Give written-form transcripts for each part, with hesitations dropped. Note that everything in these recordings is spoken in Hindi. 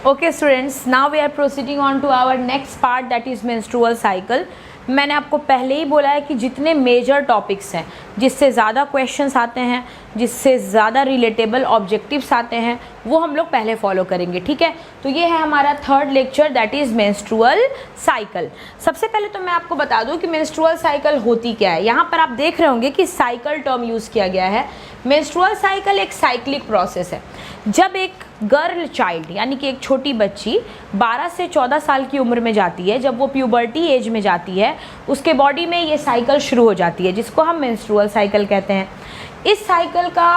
Okay students, now we are proceeding on to our next part, that is menstrual cycle. मैंने आपको पहले ही बोला है कि जितने मेजर टॉपिक्स हैं, जिससे ज़्यादा क्वेश्चंस आते हैं, जिससे ज़्यादा रिलेटेबल ऑब्जेक्टिव्स आते हैं, वो हम लोग पहले फॉलो करेंगे, ठीक है। तो ये है हमारा third lecture, that is menstrual cycle. सबसे पहले तो मैं आपको बता दूं कि मेंस्ट्रुअल साइकिल होती क्या है। यहाँ पर आप देख रहे होंगे कि साइकिल टर्म यूज़ किया गया है। मेंस्ट्रुअल साइकिल एक साइक्लिक प्रोसेस है। जब एक गर्ल चाइल्ड यानी कि एक छोटी बच्ची 12 से 14 साल की उम्र में जाती है, जब वो प्यूबर्टी एज में जाती है, उसके बॉडी में ये साइकिल शुरू हो जाती है, जिसको हम मेंस्ट्रुअल साइकिल कहते हैं। इस साइकिल का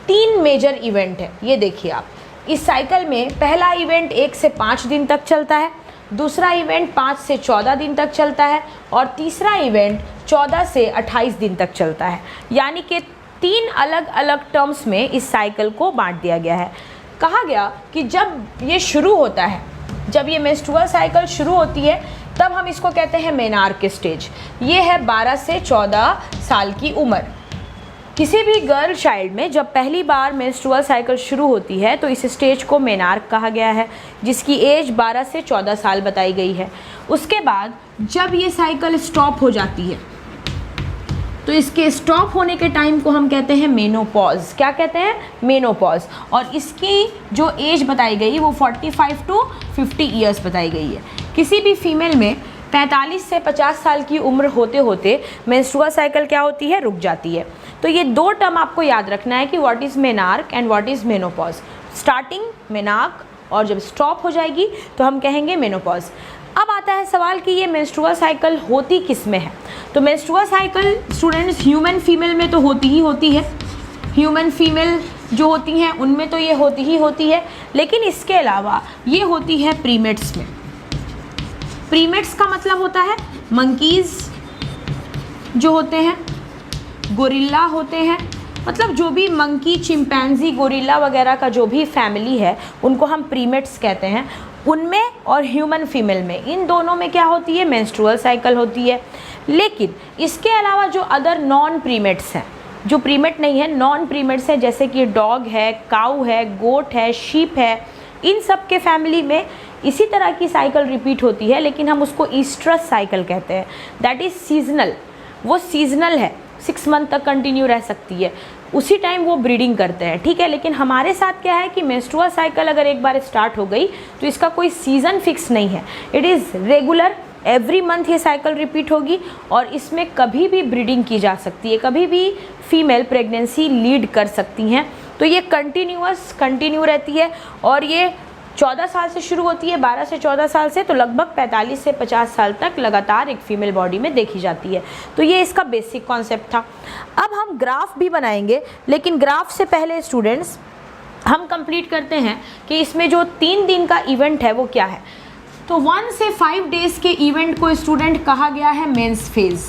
3 मेजर इवेंट है। ये देखिए आप, इस साइकिल में पहला इवेंट 1 से 5 दिन तक चलता है, दूसरा इवेंट 5 से 14 दिन तक चलता है और तीसरा इवेंट 14 से 28 दिन तक चलता है। यानी कि 3 अलग अलग टर्म्स में इस साइकिल को बांट दिया गया है। कहा गया कि जब ये शुरू होता है, जब ये मेंस्ट्रुअल साइकिल शुरू होती है, तब हम इसको कहते हैं मेनार्क स्टेज। ये है 12 से 14 साल की उम्र। किसी भी गर्ल चाइल्ड में जब पहली बार मेंस्ट्रुअल साइकिल शुरू होती है तो इस स्टेज को मेनार्क कहा गया है, जिसकी एज 12 से 14 साल बताई गई है। उसके बाद जब ये साइकिल स्टॉप हो जाती है तो इसके स्टॉप होने के टाइम को हम कहते हैं मेनोपॉज। क्या कहते हैं? मेनोपॉज। और इसकी जो एज बताई गई वो 45 टू 50 ईयर्स बताई गई है। किसी भी फीमेल में 45 से 50 साल की उम्र होते होते मेंस्ट्रुअल साइकिल क्या होती है? रुक जाती है। तो ये 2 टर्म आपको याद रखना है कि what is menarche and what is menopause. Starting menarche और जब स्टॉप हो जाएगी तो हम कहेंगे मेनोपॉज। अब आता है सवाल कि ये मेंस्ट्रुअल साइकिल होती किस में है। तो menstrual cycle students human female में तो होती ही होती है। ह्यूमन फीमेल जो होती हैं उनमें तो ये होती ही होती है, लेकिन इसके अलावा ये होती है प्रीमेट्स में। प्रीमेट्स का मतलब होता है मंकीज़ जो होते हैं, गोरिल्ला होते हैं, मतलब जो भी मंकी, चिंपैंजी, गोरिल्ला वगैरह का जो भी फैमिली है उनको हम प्रीमेट्स कहते हैं। उनमें और ह्यूमन फीमेल में, इन दोनों में क्या होती है? मेंस्ट्रुअल साइकिल होती है। लेकिन इसके अलावा जो अदर नॉन प्रीमेट्स हैं, जो प्रीमेट नहीं है, नॉन प्रीमेट्स हैं, जैसे कि डॉग है, काऊ है, गोट है, शीप है, इन सब के फैमिली में इसी तरह की साइकिल रिपीट होती है, लेकिन हम उसको ईस्ट्रस साइकिल कहते हैं। That is seasonal. वो सीजनल है, 6 मंथ तक कंटिन्यू रह सकती है, उसी टाइम वो ब्रीडिंग करते हैं, ठीक है। लेकिन हमारे साथ क्या है कि मेंस्ट्रुअल साइकिल अगर एक बार स्टार्ट हो गई तो इसका कोई सीज़न फिक्स नहीं है। It is regular, every month ये साइकिल रिपीट होगी और इसमें कभी भी ब्रीडिंग की जा सकती है, कभी भी फीमेल प्रेगनेंसी लीड कर सकती हैं। तो ये कंटिन्यू रहती है और ये 14 साल से शुरू होती है, 12 से 14 साल से, तो लगभग 45 से 50 साल तक लगातार एक फीमेल बॉडी में देखी जाती है। तो ये इसका बेसिक कॉन्सेप्ट था। अब हम ग्राफ भी बनाएंगे, लेकिन ग्राफ से पहले स्टूडेंट्स हम कंप्लीट करते हैं कि इसमें जो 3 दिन का इवेंट है वो क्या है। तो 1 से 5 डेज़ के इवेंट को स्टूडेंट कहा गया है मेंस फेज़।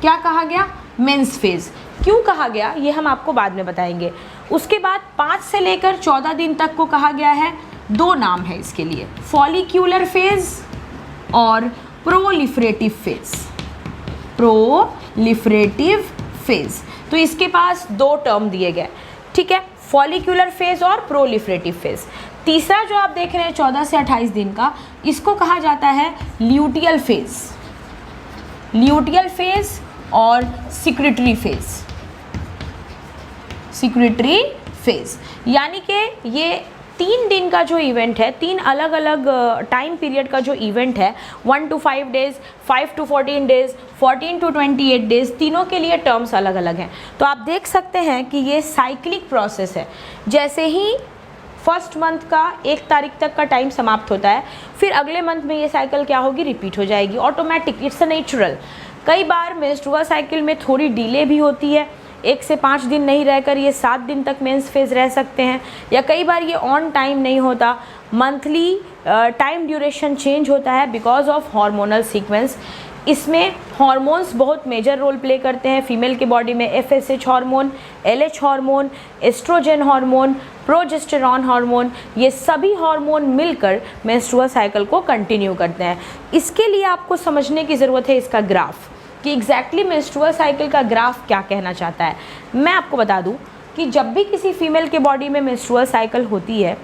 क्या कहा गया? Menses phase. क्यों कहा गया ये हम आपको बाद में बताएंगे। उसके बाद 5 से लेकर 14 दिन तक को कहा गया है, 2 नाम है इसके लिए, फॉलिक्यूलर फेज और प्रोलिफरेटिव फेज। प्रोलिफरेटिव फेज, तो इसके पास 2 टर्म दिए गए, ठीक है, फॉलिक्यूलर फेज और प्रोलिफरेटिव फेज। तीसरा जो आप देख रहे हैं 14 से 28 दिन का, इसको कहा जाता है ल्यूटियल फेज। ल्यूटियल फेज और सिक्रेटरी फेज। सिक्रेटरी फेज यानी कि ये 3 दिन का जो इवेंट है, 3 अलग अलग टाइम पीरियड का जो इवेंट है, 1 to 5 days, 5 to 14 days, 14 to 28 days, तीनों के लिए टर्म्स अलग अलग हैं। तो आप देख सकते हैं कि ये साइक्लिक प्रोसेस है। जैसे ही फर्स्ट मंथ का 1 तारीख तक का टाइम समाप्त होता है, फिर अगले मंथ में ये साइकिल क्या होगी? रिपीट हो जाएगी, ऑटोमेटिक, इट्स अ नेचुरल। कई बार मेंस्ट्रुअल साइकिल में थोड़ी डिले भी होती है, 1 से 5 दिन नहीं रहकर ये 7 दिन तक मेंस फेज रह सकते हैं, या कई बार ये ऑन टाइम नहीं होता, मंथली टाइम ड्यूरेशन चेंज होता है बिकॉज ऑफ हार्मोनल सीक्वेंस। इसमें हार्मोन्स बहुत मेजर रोल प्ले करते हैं फीमेल के बॉडी में। FSH hormone, LH hormone, estrogen hormone, progesterone hormone, ये सभी हार्मोन मिलकर मेंस्ट्रुअल साइकिल को कंटिन्यू करते हैं। इसके लिए आपको समझने की ज़रूरत है इसका ग्राफ, कि एग्जैक्टली मेंस्ट्रुअल साइकिल का ग्राफ क्या कहना चाहता है। मैं आपको बता दूं कि जब भी किसी फीमेल के बॉडी में मेंस्ट्रुअल साइकिल होती है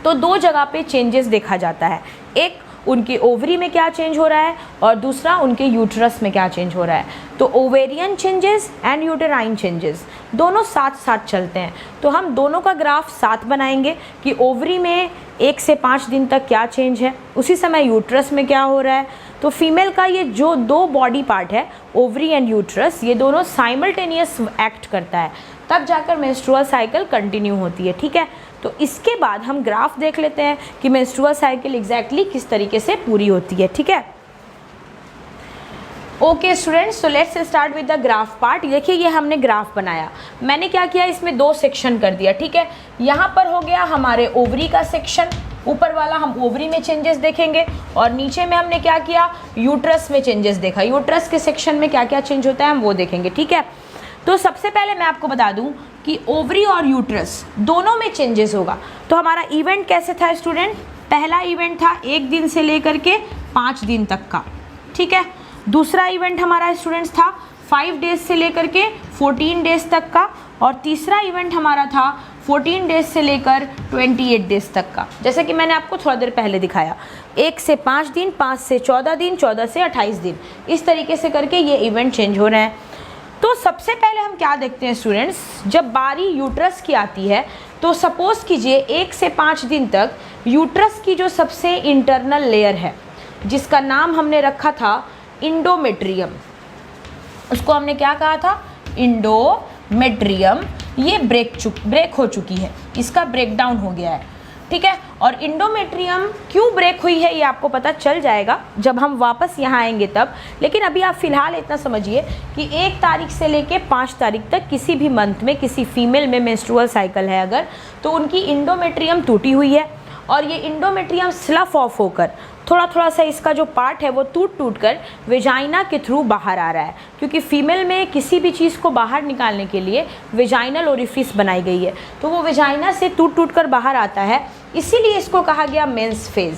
तो दो जगह पे चेंजेस देखा जाता है, एक उनके ओवरी में क्या चेंज हो रहा है और दूसरा उनके यूट्रस में क्या चेंज हो रहा है। तो ovarian changes and uterine changes दोनों साथ साथ चलते हैं। तो हम दोनों का ग्राफ साथ बनाएंगे कि ओवरी में 1 से 5 दिन तक क्या चेंज है, उसी समय यूट्रस में क्या हो रहा है। तो फीमेल का ये जो दो बॉडी पार्ट है, ओवरी एंड यूट्रस, ये दोनों साइमल्टेनियस एक्ट करता है, तब जाकर मेंस्ट्रुअल साइकिल कंटिन्यू होती है। ठीक है, तो इसके बाद हम ग्राफ देख लेते हैं कि मेंस्ट्रुअल साइकिल एग्जैक्टली किस तरीके से पूरी होती है। ठीक है, okay students, so let's start with the graph part. देखिए ये हमने ग्राफ बनाया, मैंने क्या किया, इसमें 2 सेक्शन कर दिया। ठीक है, यहाँ पर हो गया हमारे ओवरी का सेक्शन, ऊपर वाला हम ओवरी में चेंजेस देखेंगे, और नीचे में हमने क्या किया, यूट्रस में चेंजेस देखा। यूट्रस के सेक्शन में क्या क्या चेंज होता है हम वो देखेंगे। ठीक है, तो सबसे पहले मैं आपको बता दूं कि ओवरी और यूट्रस दोनों में चेंजेस होगा। तो हमारा इवेंट कैसे था स्टूडेंट, पहला इवेंट था 1 दिन से लेकर के 5 दिन तक का। ठीक है, दूसरा इवेंट हमारा स्टूडेंट्स था 5 डेज से लेकर के 14 डेज तक का, और तीसरा इवेंट हमारा था 14 डेज से लेकर 28 डेज तक का। जैसे कि मैंने आपको थोड़ा देर पहले दिखाया, 1 से 5 दिन, 5 से 14 दिन, 14 से 28 दिन, इस तरीके से करके ये इवेंट चेंज हो रहे हैं। तो सबसे पहले हम क्या देखते हैं स्टूडेंट्स, जब बारी यूट्रस की आती है तो सपोज कीजिए 1 से 5 दिन तक यूट्रस की जो सबसे इंटरनल लेयर है, जिसका नाम हमने रखा था इंडोमेट्रियम, उसको हमने क्या कहा था, इंडोमेट्रियम, ये ब्रेक हो चुकी है, इसका ब्रेकडाउन हो गया है। ठीक है, और इंडोमेट्रियम क्यों ब्रेक हुई है ये आपको पता चल जाएगा जब हम वापस यहाँ आएंगे तब। लेकिन अभी आप फिलहाल इतना समझिए कि 1 तारीख से लेके 5 तारीख तक किसी भी मंथ में किसी फीमेल में मेंस्ट्रुअल साइकिल है अगर, तो उनकी इंडोमेट्रियम टूटी हुई है, और ये इंडोमेट्रियम स्लफ ऑफ होकर थोड़ा थोड़ा सा इसका जो पार्ट है वो टूट कर वेजाइना के थ्रू बाहर आ रहा है, क्योंकि फीमेल में किसी भी चीज़ को बाहर निकालने के लिए वेजाइनल ओरिफिस बनाई गई है, तो वो वेजाइना से टूट कर बाहर आता है, इसीलिए इसको कहा गया मेंस फेज।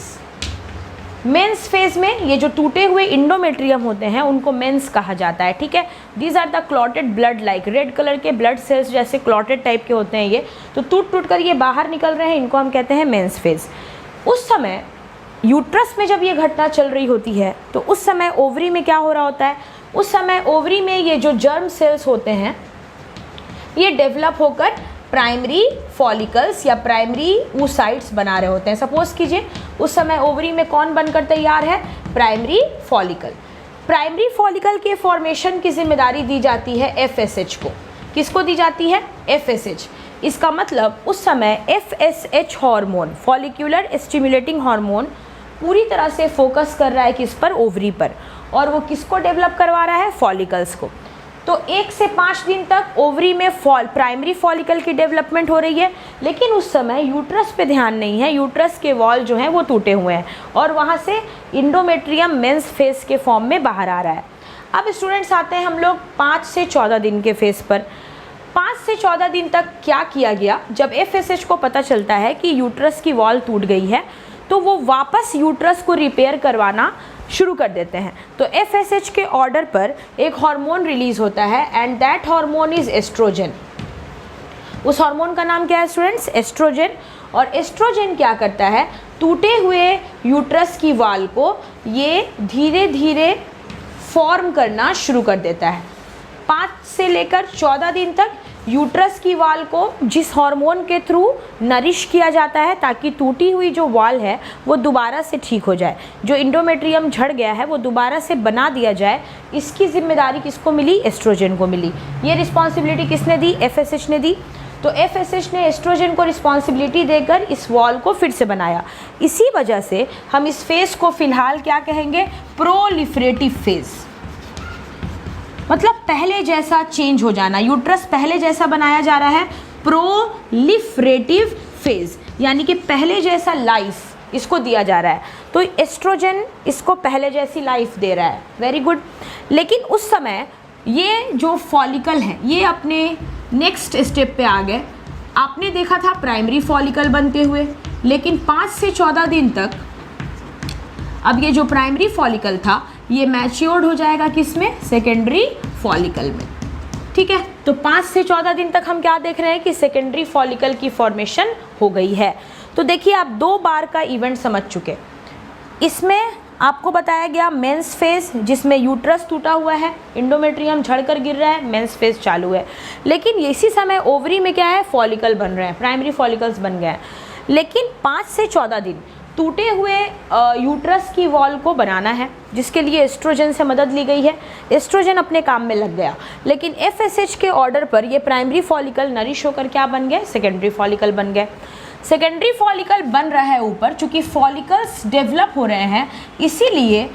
मेंस फेज में ये जो टूटे हुए इंडोमेट्रियम होते हैं उनको मेंस कहा जाता है। ठीक है, these are the clotted blood like, red colour के ब्लड सेल्स जैसे क्लॉटेड टाइप के होते हैं ये, तो टूट कर ये बाहर निकल रहे हैं, इनको हम कहते हैं मेंस फेज। उस समय यूट्रस में जब ये घटना चल रही होती है तो उस समय ओवरी में क्या हो रहा होता है, उस समय ओवरी में ये जो जर्म सेल्स होते हैं ये डेवलप होकर प्राइमरी फॉलिकल्स या प्राइमरी oocytes बना रहे होते हैं। सपोज कीजिए उस समय ओवरी में कौन बनकर तैयार है, प्राइमरी फॉलिकल। प्राइमरी फॉलिकल के फॉर्मेशन की जिम्मेदारी दी जाती है FSH को। किसको दी जाती है, FSH। इसका मतलब उस समय FSH hormone, follicular stimulating hormone, पूरी तरह से फोकस कर रहा है किस पर, ओवरी पर, और वो किसको डेवलप करवा रहा है, फॉलिकल्स को। तो 1 से 5 दिन तक ओवरी में प्राइमरी फॉलिकल की डेवलपमेंट हो रही है, लेकिन उस समय यूट्रस पे ध्यान नहीं है, यूट्रस के वॉल जो हैं वो टूटे हुए हैं, और वहाँ से इंडोमेट्रियम मेंस फेज के फॉर्म में बाहर आ रहा है। अब स्टूडेंट्स आते हैं हम लोग 5 से 14 दिन के फेज पर। 5 से 14 दिन तक क्या किया गया, जब FSH को पता चलता है कि यूट्रस की वॉल टूट गई है तो वो वापस यूट्रस को रिपेयर करवाना शुरू कर देते हैं। तो FSH के ऑर्डर पर एक हार्मोन रिलीज होता है and that hormone is estrogen. उस हार्मोन का नाम क्या है स्टूडेंट्स, एस्ट्रोजन। और एस्ट्रोजन क्या करता है, टूटे हुए यूट्रस की वॉल को ये धीरे धीरे फॉर्म करना शुरू कर देता है। 5 से लेकर 14 दिन तक यूट्रस की वॉल को जिस हार्मोन के थ्रू नरिश किया जाता है ताकि टूटी हुई जो वॉल है वो दोबारा से ठीक हो जाए, जो इंडोमेट्रियम झड़ गया है वो दोबारा से बना दिया जाए, इसकी जिम्मेदारी किसको मिली, एस्ट्रोजन को मिली। ये रिस्पॉन्सिबिलिटी किसने दी, FSH ने दी। तो FSH ने एस्ट्रोजन को रिस्पॉन्सिबिलिटी देकर इस वॉल को फिर से बनाया। इसी वजह से हम इस फेज को फिलहाल क्या कहेंगे, प्रोलिफरेटिव फेज, मतलब पहले जैसा चेंज हो जाना, यूट्रस पहले जैसा बनाया जा रहा है, प्रोलिफरेटिव फेज, यानी कि पहले जैसा लाइफ इसको दिया जा रहा है। तो एस्ट्रोजन इसको पहले जैसी लाइफ दे रहा है, वेरी गुड। लेकिन उस समय ये जो फॉलिकल है ये अपने नेक्स्ट स्टेप पे आ गए। आपने देखा था प्राइमरी फॉलिकल बनते हुए, लेकिन 5 से 14 दिन तक अब ये जो प्राइमरी फॉलिकल था ये मैच्योर्ड हो जाएगा किसमें, सेकेंडरी फॉलिकल में। ठीक है, तो 5 से 14 दिन तक हम क्या देख रहे हैं कि सेकेंडरी फॉलिकल की फॉर्मेशन हो गई है। तो देखिए आप 2 बार का इवेंट समझ चुके। इसमें आपको बताया गया मेंस फेज, जिसमें यूट्रस टूटा हुआ है, इंडोमेट्रियम झड़कर गिर रहा है, मेंस फेज चालू है। लेकिन इसी समय ओवरी में क्या है, फॉलिकल बन रहे हैं, प्राइमरी फॉलिकल्स बन गए हैं। लेकिन 5 से 14 दिन टूटे हुए यूट्रस की वॉल को बनाना है, जिसके लिए एस्ट्रोजन से मदद ली गई है। एस्ट्रोजन अपने काम में लग गया, लेकिन FSH के ऑर्डर पर ये प्राइमरी फॉलिकल नरिश होकर क्या बन गए, सेकेंडरी फॉलिकल बन गए। सेकेंडरी फॉलिकल बन रहा है ऊपर, चूंकि फॉलिकल्स डेवलप हो रहे हैं, इसीलिए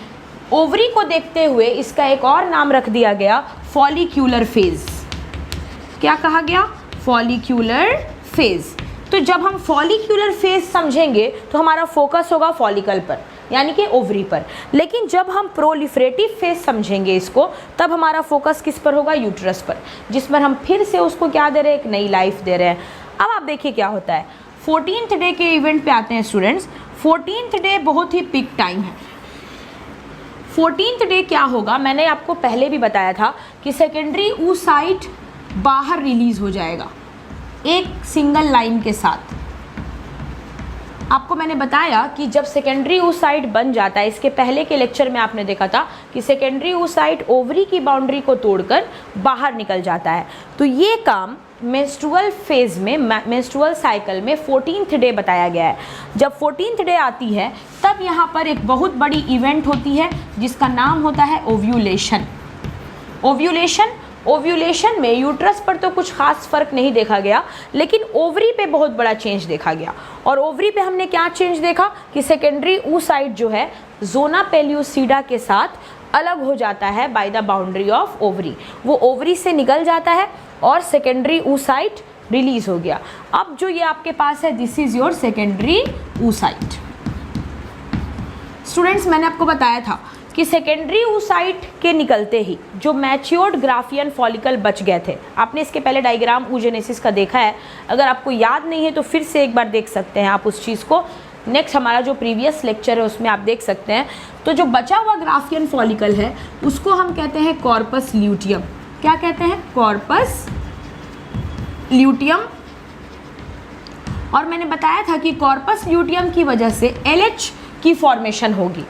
ओवरी को देखते हुए इसका एक और नाम रख दिया गया, फॉलिक्यूलर फेज। क्या कहा गया, फॉलिक्यूलर फेज। तो जब हम फॉलिक्यूलर फेज समझेंगे तो हमारा फोकस होगा फॉलिकल पर, यानी कि ओवरी पर। लेकिन जब हम प्रोलिफरेटिव फेज समझेंगे इसको, तब हमारा फोकस किस पर होगा, यूट्रस पर, जिस पर हम फिर से उसको क्या दे रहे हैं, एक नई लाइफ दे रहे हैं। अब आप देखिए क्या होता है। 14th डे के इवेंट पे आते हैं स्टूडेंट्स। 14th डे बहुत ही पिक टाइम है। 14th डे क्या होगा, मैंने आपको पहले भी बताया था कि सेकेंडरी oocyte बाहर रिलीज हो जाएगा एक सिंगल लाइन के साथ। आपको मैंने बताया कि जब सेकेंडरी oocyte बन जाता है, इसके पहले के लेक्चर में आपने देखा था कि सेकेंडरी oocyte ओवरी की बाउंड्री को तोड़कर बाहर निकल जाता है। तो ये काम मेंस्ट्रुअल फेज में, मेंस्ट्रुअल साइकिल में 14th डे बताया गया है। जब 14th डे आती है, तब यहाँ पर एक बहुत बड़ी इवेंट होती है जिसका नाम होता है ओव्यूलेशन। ओव्यूलेशन में यूट्रस पर तो कुछ खास फर्क नहीं देखा गया, लेकिन ओवरी पे बहुत बड़ा चेंज देखा गया। और ओवरी पे हमने क्या चेंज देखा कि सेकेंडरी oocyte जो है जोना पेल्यूसिडा के साथ अलग हो जाता है by the boundary of ovary. वो ओवरी से निकल जाता है और सेकेंडरी oocyte रिलीज हो गया। अब जो ये आपके पास है, this is your secondary oocyte। Students, मैंने आपको बताया था कि सेकेंडरी oocyte के निकलते ही जो मैच्योर्ड ग्राफियन फॉलिकल बच गए थे। आपने इसके पहले डायग्राम oogenesis का देखा है, अगर आपको याद नहीं है तो फिर से एक बार देख सकते हैं आप उस चीज़ को। नेक्स्ट हमारा जो प्रीवियस लेक्चर है उसमें आप देख सकते हैं। तो जो बचा हुआ ग्राफियन फॉलिकल है उसको हम कहते हैं कॉर्पस ल्यूटियम। क्या कहते हैं, कॉर्पस ल्यूटियम। और मैंने बताया था कि कॉर्पस ल्यूटियम की वजह से LH की फॉर्मेशन होगी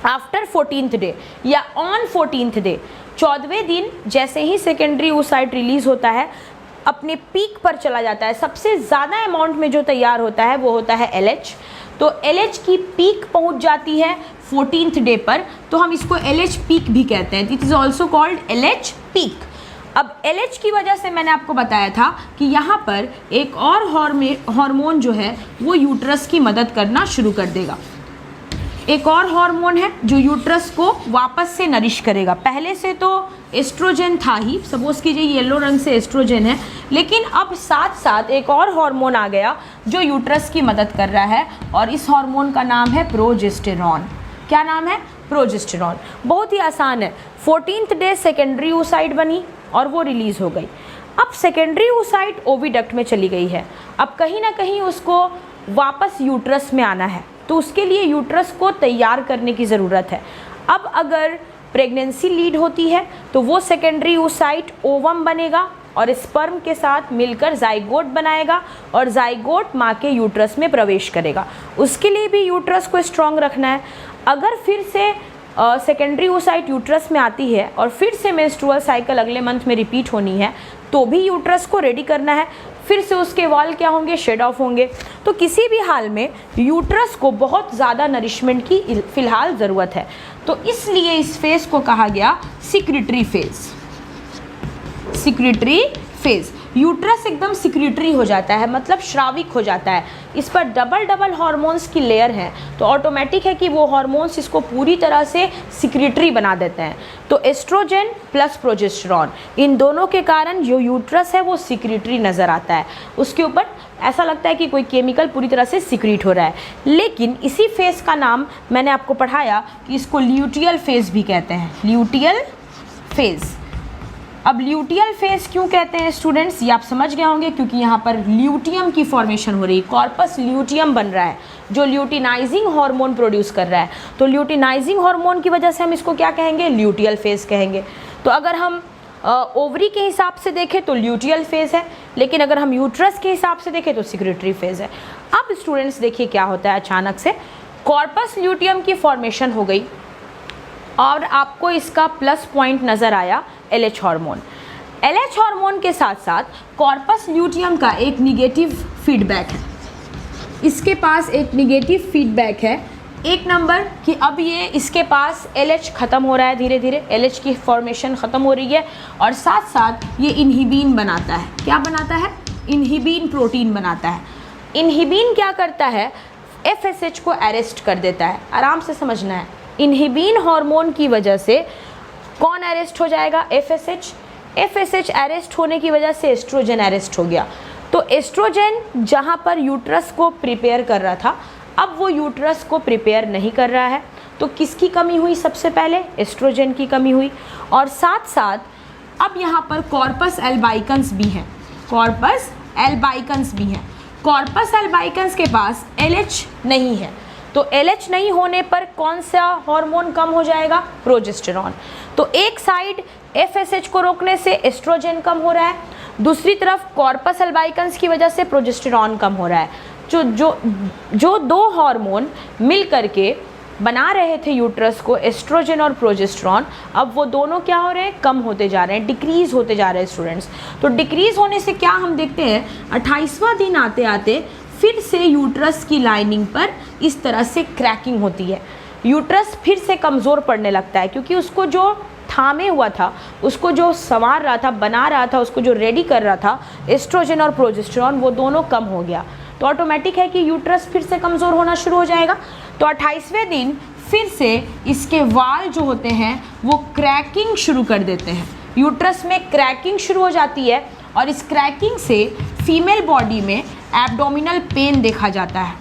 आफ्टर 14th डे या ऑन 14th डे। 14वें दिन जैसे ही सेकेंडरी oocyte रिलीज होता है, अपने पीक पर चला जाता है। सबसे ज़्यादा अमाउंट में जो तैयार होता है वो होता है LH। तो LH की पीक पहुंच जाती है 14th डे पर, तो हम इसको LH पीक भी कहते हैं। It is also called LH peak. अब LH की वजह से मैंने आपको बताया था कि यहाँ पर एक और हार्मोन जो है वो यूट्रस की मदद करना शुरू कर देगा। एक और हार्मोन है जो यूट्रस को वापस से नरिश करेगा। पहले से तो एस्ट्रोजन था ही, सपोज कीजिए येलो रंग से एस्ट्रोजन है, लेकिन अब साथ साथ एक और हार्मोन आ गया जो यूट्रस की मदद कर रहा है, और इस हार्मोन का नाम है प्रोजेस्टेरॉन। क्या नाम है, प्रोजेस्टेरॉन। बहुत ही आसान है। 14th डे सेकेंडरी oocyte बनी और वो रिलीज हो गई। अब सेकेंडरी oocyte ओविडक्ट में चली गई है, अब कहीं ना कहीं उसको वापस यूट्रस में आना है, तो उसके लिए यूट्रस को तैयार करने की ज़रूरत है। अब अगर प्रेगनेंसी लीड होती है तो वो सेकेंडरी oocyte ओवम बनेगा और स्पर्म के साथ मिलकर जाइगोट बनाएगा, और जाइगोट माँ के यूट्रस में प्रवेश करेगा। उसके लिए भी यूट्रस को स्ट्रॉन्ग रखना है। अगर फिर से सेकेंडरी oocyte यूट्रस में आती है और फिर से मेंस्ट्रुअल साइकिल अगले मंथ में रिपीट होनी है, तो भी यूट्रस को रेडी करना है। फिर से उसके वॉल क्या होंगे, शेड ऑफ होंगे। तो किसी भी हाल में यूट्रस को बहुत ज़्यादा नरिशमेंट की फ़िलहाल ज़रूरत है। तो इसलिए इस फेज़ को कहा गया secretory phase. Secretory phase, uterus एकदम सिक्रिटरी हो जाता है, मतलब श्राविक हो जाता है। इस पर डबल हार्मोन्स की लेयर है, तो ऑटोमेटिक है कि वो हार्मोन्स इसको पूरी तरह से सिक्रिटरी बना देते हैं। तो एस्ट्रोजन प्लस प्रोजेस्टेरॉन, इन दोनों के कारण जो यूट्रस है वो सिक्रिटरी नज़र आता है। उसके ऊपर ऐसा लगता है कि कोई केमिकल पूरी तरह से सिक्रीट हो रहा है। लेकिन इसी फेज़ का नाम मैंने आपको पढ़ाया कि इसको ल्यूटियल फेज़ भी कहते हैं। Luteal phase. अब ल्यूटियल फेज़ क्यों कहते हैं स्टूडेंट्स, ये आप समझ गए होंगे, क्योंकि यहाँ पर ल्यूटियम की फॉर्मेशन हो रही है, कॉर्पस ल्यूटियम बन रहा है जो ल्यूटिनाइजिंग हार्मोन प्रोड्यूस कर रहा है। तो ल्यूटिनाइजिंग हार्मोन की वजह से हम इसको क्या कहेंगे, ल्यूटियल फेज़ कहेंगे। तो अगर हम ओवरी के हिसाब से देखें तो ल्यूटियल फेज़ है, लेकिन अगर हम यूट्रस के हिसाब से देखें तो सिक्रेटरी फेज़ है। अब स्टूडेंट्स देखिए क्या होता है, अचानक से कॉर्पस ल्यूटियम की फॉर्मेशन हो गई और आपको इसका प्लस पॉइंट नज़र आया LH हार्मोन। LH हार्मोन के साथ साथ कॉर्पस ल्यूटियम का एक निगेटिव फीडबैक है, इसके पास एक निगेटिव फीडबैक है। एक नंबर कि अब ये इसके पास LH ख़त्म हो रहा है, धीरे धीरे LH की फॉर्मेशन ख़त्म हो रही है और साथ साथ ये इनहिबिन बनाता है। क्या बनाता है? इनहिबिन प्रोटीन बनाता है। इनहिबिन क्या करता है? FSH को अरेस्ट कर देता है। आराम से समझना है, इनहिबिन हार्मोन की वजह से कौन अरेस्ट हो जाएगा? FSH। FSH अरेस्ट होने की वजह से एस्ट्रोजन अरेस्ट हो गया। तो एस्ट्रोजन जहाँ पर यूट्रस को प्रिपेयर कर रहा था, अब वो यूट्रस को प्रिपेयर नहीं कर रहा है। तो किसकी कमी हुई? सबसे पहले एस्ट्रोजन की कमी हुई और साथ साथ अब यहाँ पर कॉर्पस एल्बाइकन्स भी हैं। कॉर्पस एल्बाइकन्स भी हैं। कॉर्पस एल्बाइकन्स के पास LH नहीं है, तो LH नहीं होने पर कौन सा हार्मोन कम हो जाएगा? प्रोजेस्टेरॉन। तो एक साइड FSH को रोकने से एस्ट्रोजन कम हो रहा है, दूसरी तरफ कॉर्पस एल्बाइकन्स की वजह से प्रोजेस्टेरॉन कम हो रहा है। जो दो हार्मोन मिल करके बना रहे थे यूट्रस को, एस्ट्रोजन और प्रोजेस्टेरॉन, अब वो दोनों क्या हो रहे हैं? कम होते जा रहे हैं, डिक्रीज़ होते जा रहे हैं स्टूडेंट्स। तो डिक्रीज़ होने से क्या हम देखते हैं? 28वां दिन आते आते फिर से यूट्रस की लाइनिंग पर इस तरह से क्रैकिंग होती है। यूट्रस फिर से कमज़ोर पड़ने लगता है, क्योंकि उसको जो थामे हुआ था, उसको जो संवार रहा था, बना रहा था, उसको जो रेडी कर रहा था, एस्ट्रोजन और प्रोजेस्टेरॉन, वो दोनों कम हो गया। तो ऑटोमेटिक है कि यूट्रस फिर से कमज़ोर होना शुरू हो जाएगा। तो 28वें दिन फिर से इसके वाल जो होते हैं वो क्रैकिंग शुरू कर देते हैं। यूट्रस में क्रैकिंग शुरू हो जाती है और इस क्रैकिंग से फीमेल बॉडी में एब्डोमिनल पेन देखा जाता है।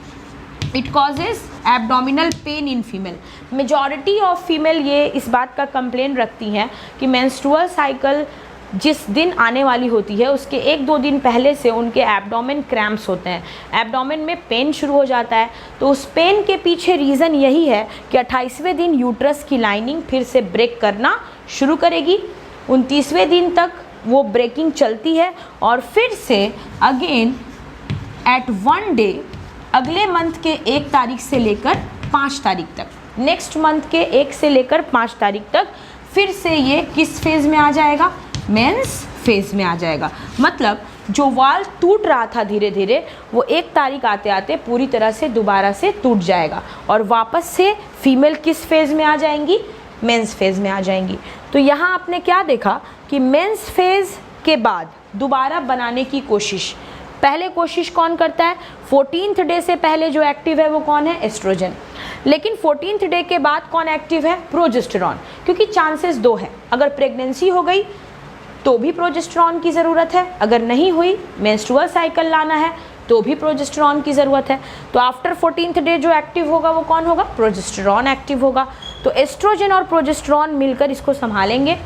It causes abdominal pain in female. Majority of female ये इस बात का कंप्लेन रखती हैं कि मेंस्ट्रुअल साइकिल जिस दिन आने वाली होती है उसके 1-2 दिन पहले से उनके एब्डोमेन क्रैम्प्स होते हैं, एब्डोमेन में पेन शुरू हो जाता है। तो उस पेन के पीछे रीज़न यही है कि 28वें दिन यूट्रस की लाइनिंग फिर से ब्रेक करना शुरू करेगी। 29वें दिन तक वो ब्रेकिंग चलती है और फिर से अगेन एट 1 डे, अगले मंथ के 1 तारीख से लेकर 5 तारीख तक, नेक्स्ट मंथ के 1 से लेकर 5 तारीख तक फिर से ये किस फेज़ में आ जाएगा? मेंस फेज़ में आ जाएगा। मतलब जो वाल टूट रहा था धीरे धीरे, वो 1 तारीख आते आते पूरी तरह से दोबारा से टूट जाएगा और वापस से फीमेल किस फेज़ में आ जाएंगी? मेंस फेज़ में आ जाएंगी। तो यहाँ आपने क्या देखा कि मेंस फेज़ के बाद दोबारा बनाने की कोशिश, पहले कोशिश कौन करता है? 14th डे से पहले जो एक्टिव है वो कौन है? एस्ट्रोजन। लेकिन 14th डे के बाद कौन एक्टिव है? प्रोजेस्टेरॉन। क्योंकि चांसेस 2 है, अगर प्रेगनेंसी हो गई तो भी प्रोजेस्टेरॉन की ज़रूरत है, अगर नहीं हुई, मेंस्ट्रुअल साइकिल लाना है तो भी प्रोजेस्टेरॉन की ज़रूरत है। तो आफ्टर 14th डे जो एक्टिव होगा वो कौन होगा? प्रोजेस्टेरॉन एक्टिव होगा। तो एस्ट्रोजन और प्रोजेस्टेरॉन मिलकर इसको संभालेंगे।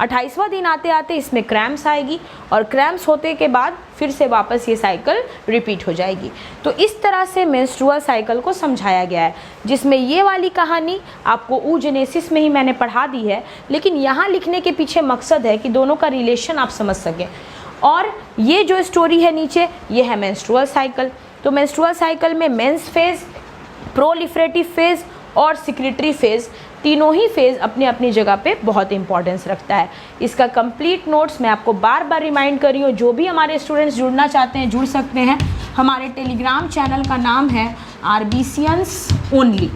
28वां दिन आते आते इसमें क्रैम्प्स आएगी और क्रैम्प्स होते के बाद फिर से वापस ये साइकिल रिपीट हो जाएगी। तो इस तरह से मेंस्ट्रुअल साइकिल को समझाया गया है, जिसमें ये वाली कहानी आपको oogenesis में ही मैंने पढ़ा दी है, लेकिन यहाँ लिखने के पीछे मकसद है कि दोनों का रिलेशन आप समझ सकें। और ये जो स्टोरी है नीचे, ये है मेंस्ट्रुअल साइकिल। तो मेंस्ट्रुअल साइकिल में मेंस फेज़, प्रोलिफरेटिव फेज़ और सिक्रेटरी फेज़, तीनों ही फेज़ अपनी अपनी जगह पे बहुत इंपॉर्टेंस रखता है। इसका कंप्लीट नोट्स मैं आपको बार बार रिमाइंड कर रही हूँ, जो भी हमारे स्टूडेंट्स जुड़ना चाहते हैं जुड़ सकते हैं। हमारे टेलीग्राम चैनल का नाम है RBCians only.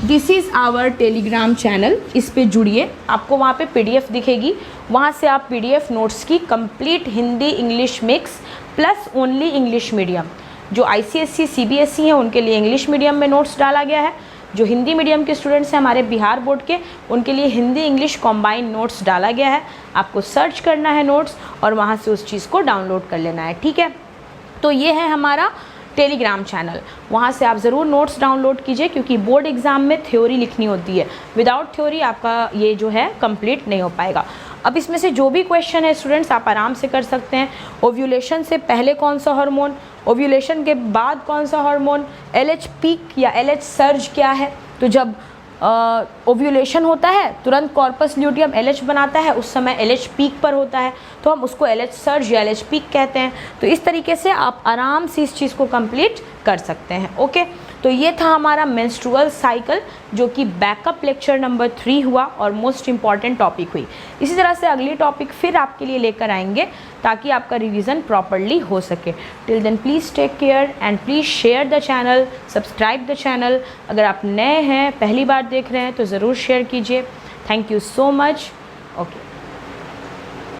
This is our Telegram channel, इस पे जुड़िए, आपको वहाँ पे PDF दिखेगी, वहाँ से आप PDF नोट्स की complete Hindi English mix plus only English medium, जो ICSE CBSE हैं उनके लिए इंग्लिश मीडियम में नोट्स डाला गया है, जो हिंदी मीडियम के स्टूडेंट्स हैं हमारे बिहार बोर्ड के, उनके लिए हिंदी इंग्लिश कॉम्बाइन नोट्स डाला गया है। आपको सर्च करना है नोट्स और वहाँ से उस चीज़ को डाउनलोड कर लेना है, ठीक है। तो ये है हमारा टेलीग्राम चैनल, वहाँ से आप ज़रूर नोट्स डाउनलोड कीजिए, क्योंकि बोर्ड एग्ज़ाम में थ्योरी लिखनी होती है, विदाउट थ्योरी आपका ये जो है कंप्लीट नहीं हो पाएगा। अब इसमें से जो भी क्वेश्चन है स्टूडेंट्स आप आराम से कर सकते हैं। ओव्यूलेशन से पहले कौन सा हार्मोन, ओव्यूलेशन के बाद कौन सा हार्मोन, LH पीक या LH सर्ज क्या है। तो जब ओव्यूलेशन होता है तुरंत कॉर्पस ल्यूटियम LH बनाता है, उस समय LH पीक पर होता है तो हम उसको LH सर्ज या LH पीक कहते हैं। तो इस तरीके से आप आराम से इस चीज़ को कंप्लीट कर सकते हैं। ओके, तो ये था हमारा मेंस्ट्रुअल साइकिल जो कि बैकअप लेक्चर नंबर 3 हुआ और मोस्ट इंपॉर्टेंट टॉपिक हुई। इसी तरह से अगली टॉपिक फिर आपके लिए लेकर आएंगे ताकि आपका रिवीजन प्रॉपरली हो सके। Till then please take care and please share the channel, subscribe the channel. अगर आप नए हैं, पहली बार देख रहे हैं तो ज़रूर शेयर कीजिए। Thank you so much. Okay.